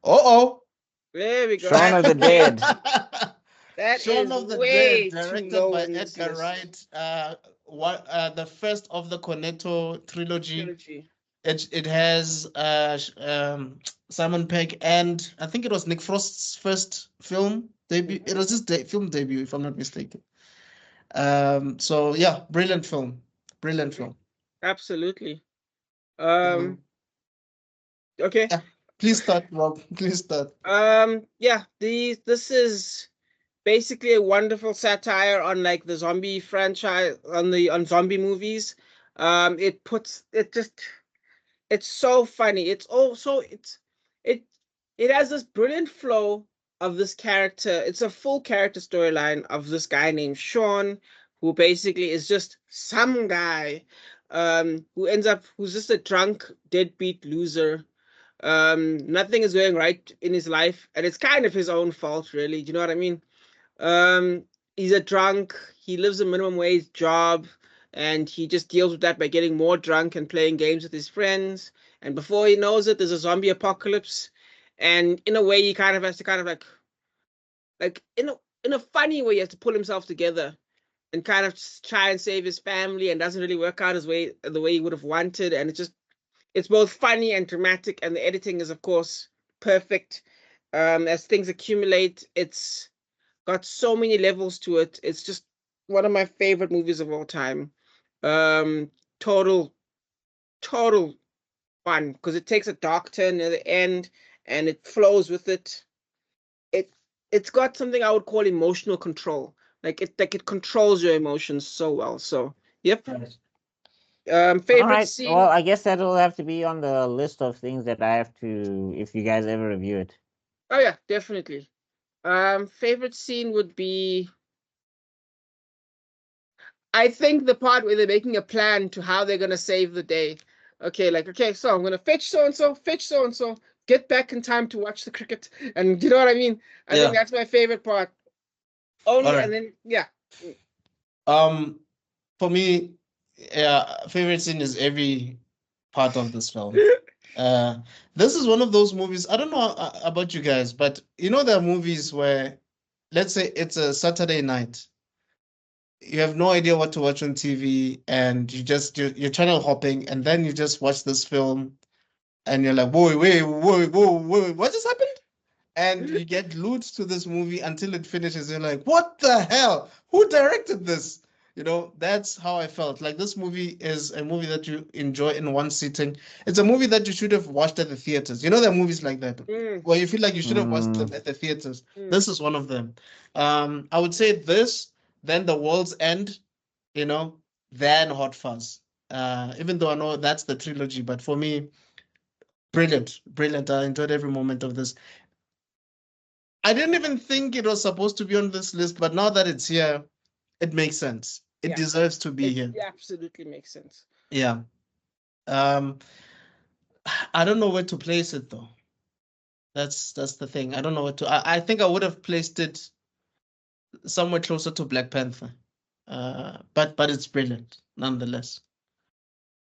Uh-oh. There we go. Shaun of the Dead. That Shaun is of the Dead, way too directed low by on this Edgar list. Wright. The first of the Cornetto trilogy. Trilogy. It has Simon Pegg, and I think it was Nick Frost's first film debut. It was his film debut, if I'm not mistaken. So yeah, brilliant film. Brilliant film. Absolutely. Mhm. Okay. Yeah. Please start, Rob. Please start. Yeah, this is basically a wonderful satire on like the zombie franchise, on zombie movies. It puts it just it's so funny. It's also it it has this brilliant flow of this character. It's a full character storyline of this guy named Shaun, who basically is just some guy, who's just a drunk, deadbeat loser. Nothing is going right in his life, and it's kind of his own fault, really. Do you know what I mean? Um, he's a drunk. He lives a minimum wage job, and he just deals with that by getting more drunk and playing games with his friends. And before he knows it, there's a zombie apocalypse. And in a way, he kind of has to kind of like in a funny way, he has to pull himself together and kind of try and save his family, and doesn't really work out the way he would have wanted. And it's both funny and dramatic, and the editing is of course perfect. As things accumulate, it's got so many levels to it. It's just one of my favorite movies of all time. Um, total, total fun because it takes a dark turn at the end and it flows with it. It it's got something I would call emotional control. Like it controls your emotions so well. So yep. Right. All Favorite right. Well, scene. I guess that'll have to be on the list of things that I have to, if you guys ever review it. Oh yeah, definitely. Favorite scene would be, I think, the part where they're making a plan to how they're gonna save the day. Okay, like, okay, so I'm gonna fetch so and so, get back in time to watch the cricket, and you know what I mean. I think Yeah. that's my favorite part. All Only, right. and then yeah. Um, for me, yeah, favorite scene is every part of this film. Uh, this is one of those movies. I don't know about you guys, but you know, there are movies where, let's say it's a Saturday night, you have no idea what to watch on TV, and you're channel hopping, and then you just watch this film, and you're like, whoa, wait, whoa, whoa, whoa, what just happened? And you get glued to this movie until it finishes. You're like, what the hell? Who directed this? You know, that's how I felt. Like, this movie is a movie that you enjoy in one sitting. It's a movie that you should have watched at the theaters. You know, there are movies like that Mm, where you feel like you should have watched them Mm, at the theaters. mm. This is one of them. I would say this, then The World's End, you know, then Hot Fuzz. Even though I know that's the trilogy, but for me, brilliant, brilliant. I enjoyed every moment of this. I didn't even think it was supposed to be on this list, but now that it's here, it makes sense. It Yeah, deserves to be it here. absolutely makes sense. Yeah. Um, I don't know where to place it though. That's the thing. I don't know what to. I think I would have placed it somewhere closer to Black Panther. But it's brilliant nonetheless.